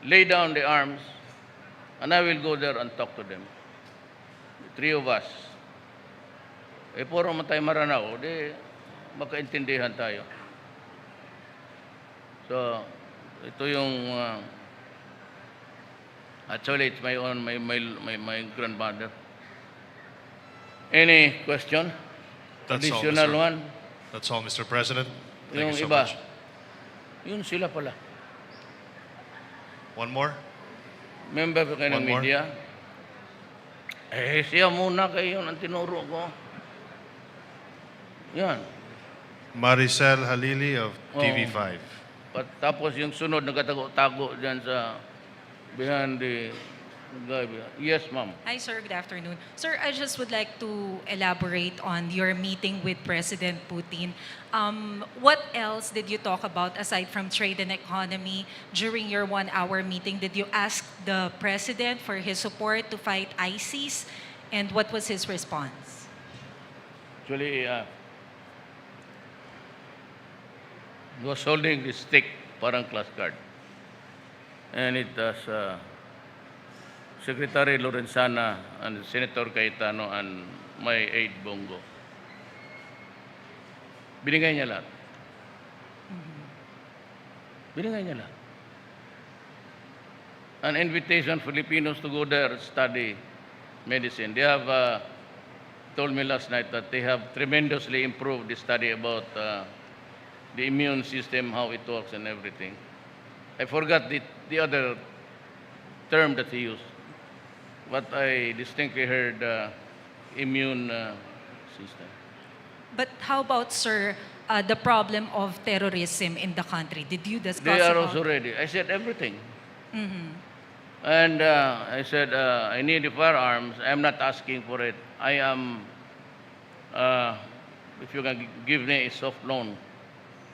lay down the arms, and I will go there and talk to them. The three of us. Puro man tayo Maranao, di makaintindihan tayo. So, ito yung, actually, it's my own, my grandmother. Any question? That's all, Additional Mr. one? That's all, Mr. President. Thank Yung you so iba, much. yun sila pala. One more? Member pa kayo ng One more? media? Siya muna kayo ang tinuro ko. Yan. Maricel Halili of Oh. TV5. Tapos yung sunod, nagkatago-tago dyan sa behind the guy. Yes, ma'am. Hi, sir. Good afternoon. Sir, I just would like to elaborate on your meeting with President Putin. What else did you talk about aside from trade and economy during your one-hour meeting? Did you ask the President for his support to fight ISIS? And what was his response? Actually, he was holding the stick, parang class card. And it was Secretary Lorenzana and Senator Cayetano and my aide Bongo. Binigay niya lahat. Binigay niya lahat. An invitation for Filipinos to go there and study medicine. They have told me last night that they have tremendously improved the study about the immune system, how it works and everything. I forgot the other term that he used, but I distinctly heard immune system. But how about, sir, the problem of terrorism in the country? Did you discuss They are about- also ready. I said everything. And I said, I need the firearms. I'm not asking for it. I am, if you can give me a soft loan,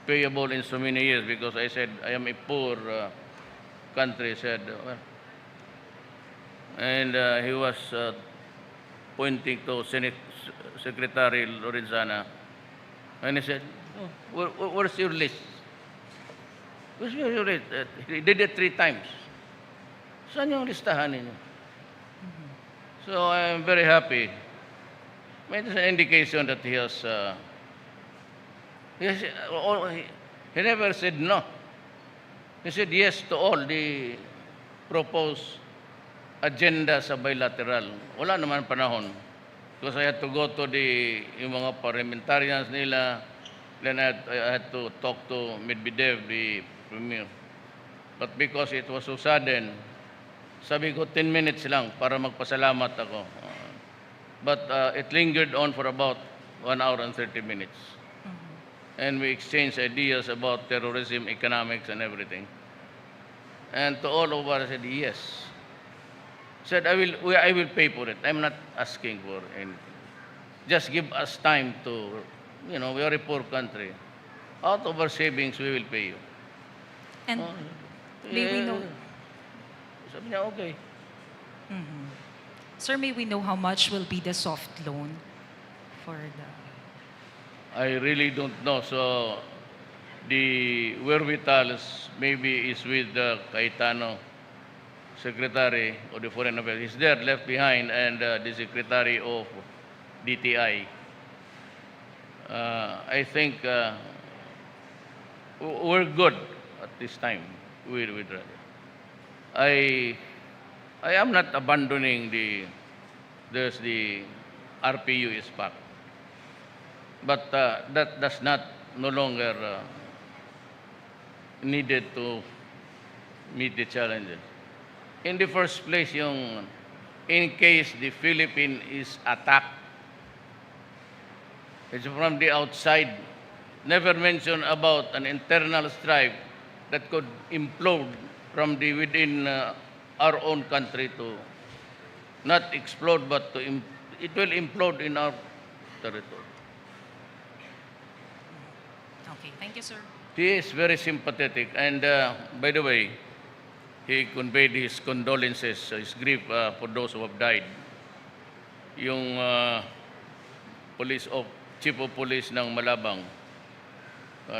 payable in so many years, because I said, I am a poor country, said, well. And he was pointing to Secretary Lorenzana, and he said, oh, where's your list? Where's your list? He did it 3 times. Saan yung listahan ninyo? So I'm very happy. It is an indication that he has, he never said no. He said yes to all the proposed agenda sa bilateral. Wala naman panahon. Because I had to go to yung mga parliamentarians nila, then I had to talk to Medvedev, the premier. But because it was so sudden, sabi ko 10 minutes lang para magpasalamat ako. But it lingered on for about 1 hour and 30 minutes. And we exchanged ideas about terrorism, economics, and everything. And to all of us, I said yes. Said, I will pay for it. I'm not asking for anything. Just give us time to, we are a poor country. Out of our savings, we will pay you. And may we know, Sabi niya, okay. sir, may we know how much will be the soft loan for the... I really don't know. So the wherewithal maybe is with the Cayetano Secretary of the Foreign Affairs. He's there, left behind, and the Secretary of DTI. I think we're good at this time. I am not abandoning the RPU is back. But that does not no longer needed to meet the challenges. In the first place, in case the Philippines is attacked, it's from the outside. Never mention about an internal strife that could implode from within our own country to not explode, but it will implode in our territory. Okay, thank you, sir. He is very sympathetic, and by the way, he conveyed his condolences, his grief for those who have died. Yung chief of police ng Malabang,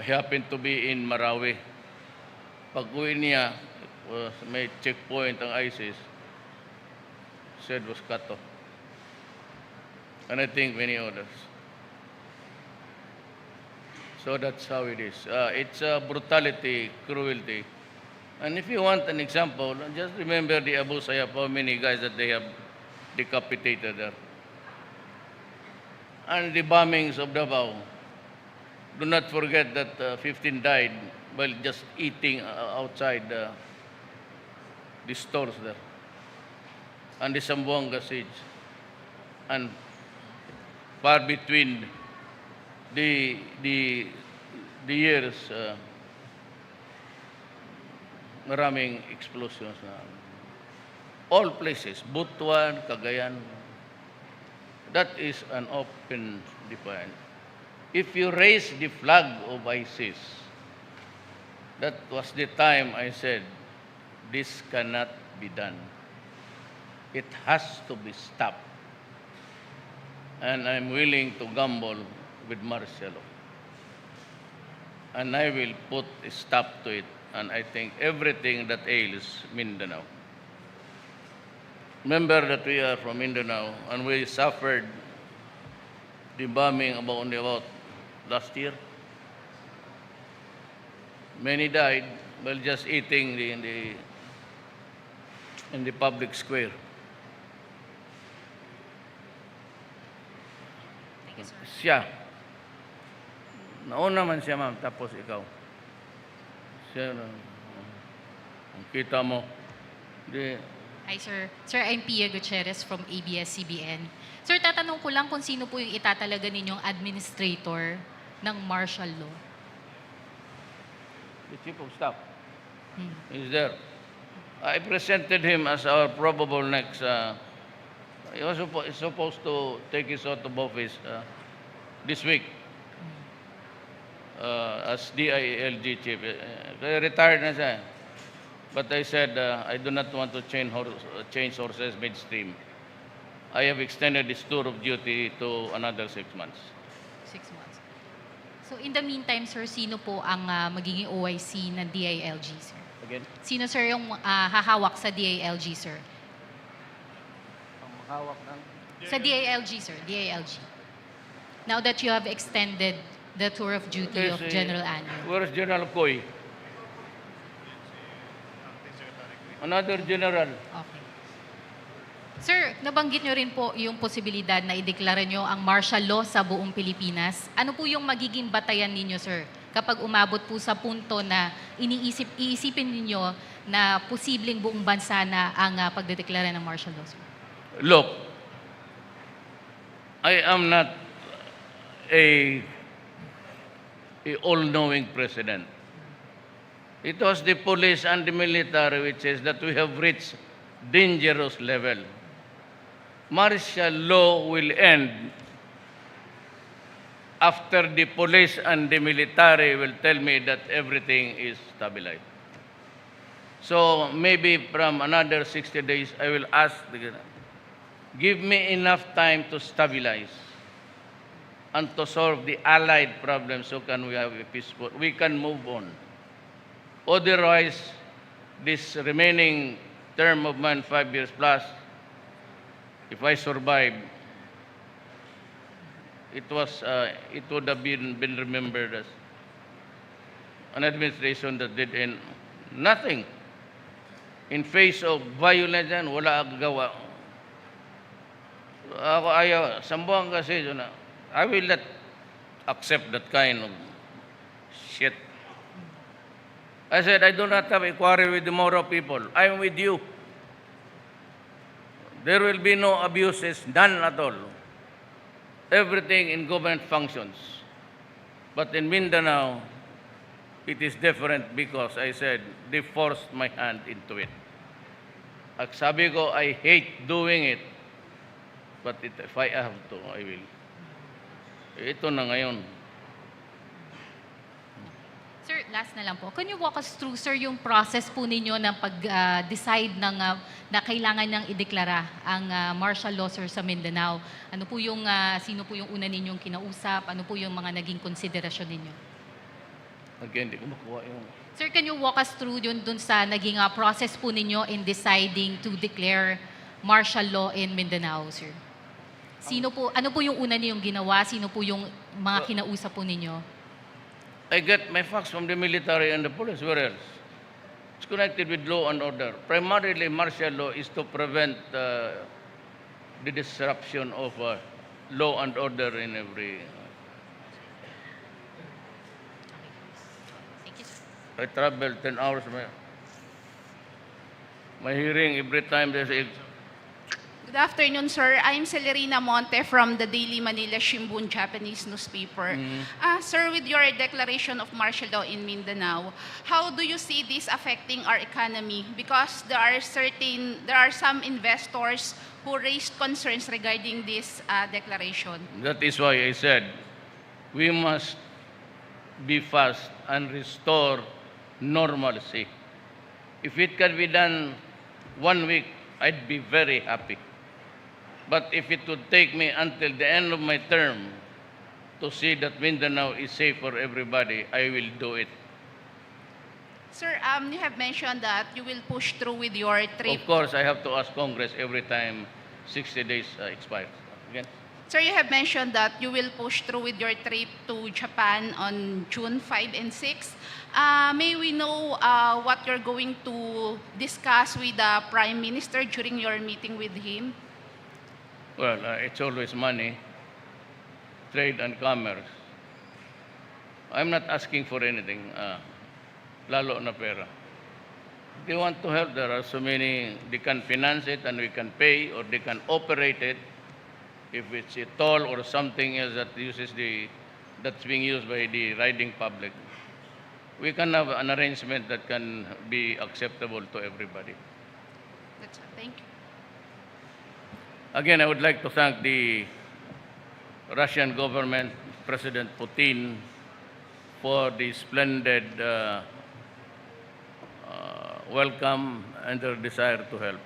he happened to be in Marawi. Pag-uwi niya, was may checkpoint ang ISIS, said was cut off. And I think many others. So that's how it is. It's brutality, cruelty. And if you want an example, just remember the Abu Sayyaf, how many guys that they have decapitated there. And the bombings of Davao. Do not forget that 15 died while just eating outside the stores there. And the Zamboanga siege. And far between the years, maraming explosions na. All places, Butuan, Cagayan, that is an open defiance. If you raise the flag of ISIS, that was the time I said, this cannot be done. It has to be stopped. And I'm willing to gamble with Marcelo. And I will put a stop to it. And I think everything that ails Mindanao. Remember that we are from Mindanao and we suffered the bombing about last year. Many died while just eating in the public square. Thank you, sir. Siya. Nauna man siya, ma'am, tapos ikaw. Siya, ang kita mo. Di, Hi, sir. Sir, I'm Pia Gutierrez from ABS-CBN. Sir, tatanong ko lang kung sino po yung itatalaga ninyong administrator ng martial law. the chief of staff is there. I presented him as our probable next. He was supposed to take his oath of office this week as DILG chief. Retired na siya. But I said, I do not want to change horses midstream. I have extended his tour of duty to another 6 months. 6 months. So in the meantime, sir, sino po ang magiging OIC ng DILG, sir? Again? Sino, sir, yung hahawak sa DILG, sir? Ang mahawak ng... Sa DILG, sir. DILG. Now that you have extended the tour of duty of General Anyo. Where is General Coy? Another general. Okay. Sir, nabanggit nyo rin po yung posibilidad na ideklara nyo ang martial law sa buong Pilipinas. Ano po yung magiging batayan ninyo, sir, kapag umabot po sa punto na iisipin ninyo na posibleng buong bansa na ang pagdedeklara ng martial law, sir? Look, I am not a all-knowing president. It was the police and the military which says that we have reached dangerous level. Martial law will end after the police and the military will tell me that everything is stabilized. So maybe from another 60 days, I will ask, give me enough time to stabilize and to solve the allied problems so can we have a peaceful, we can move on. Otherwise, this remaining term of mine, 5 years plus, if I survive, it would have been remembered as an administration that did nothing. In face of violence, wala gawa. Ako ayaw, Zamboanga kasi, I will not accept that kind of shit. I said, I do not have a quarrel with the Moro people. I am with you. There will be no abuses, none at all. Everything in government functions. But in Mindanao, it is different because I said, they forced my hand into it. At sabi ko, I hate doing it. But if I have to, I will. Ito na ngayon. Sir, last na lang po. Can you walk us through, sir, yung process po ninyo ng pag-decide na kailangan nang ideklara ang martial law, sir, sa Mindanao? Ano po yung, sino po yung una ninyong kinausap? Ano po yung mga naging konsiderasyon ninyo? Again, di ko makuha yung... Sir, can you walk us through yun dun sa naging process po ninyo in deciding to declare martial law in Mindanao, sir? Ano po yung una niyong ginawa? Sino po yung mga kinausap po ninyo? I get my facts from the military and the police. Where else? It's connected with law and order. Primarily, martial law is to prevent the disruption of law and order in every... Thank you, sir. I travel 10 hours. My hearing, every time there's a... Good afternoon, sir. I'm Celerina Monte from the Daily Manila Shimbun Japanese newspaper. Sir, with your declaration of martial law in Mindanao, how do you see this affecting our economy? Because there are some investors who raised concerns regarding this declaration. That is why I said we must be fast and restore normalcy. If it can be done 1 week, I'd be very happy. But if it would take me until the end of my term to see that Mindanao is safe for everybody, I will do it. Sir, you have mentioned that you will push through with your trip. Of course, I have to ask Congress every time 60 days expires. Again. Sir, you have mentioned that you will push through with your trip to Japan on June 5 and 6. May we know what you're going to discuss with the Prime Minister during your meeting with him? Well, it's always money, trade and commerce. I'm not asking for anything, lalo na pera. If they want to help, there are so many, they can finance it and we can pay, or they can operate it. If it's a toll or something else that's being used by the riding public, we can have an arrangement that can be acceptable to everybody. That's all. Thank you. Again, I would like to thank the Russian government, President Putin, for the splendid welcome and their desire to help.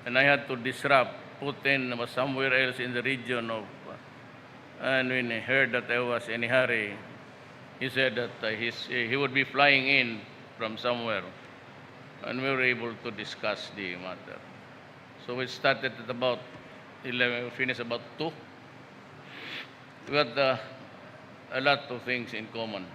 And I had to disrupt. Putin was somewhere else in the region of, and when he heard that I was in a hurry, he said that he would be flying in from somewhere, and we were able to discuss the matter. So we started at about 11, we finished about 2. We had a lot of things in common.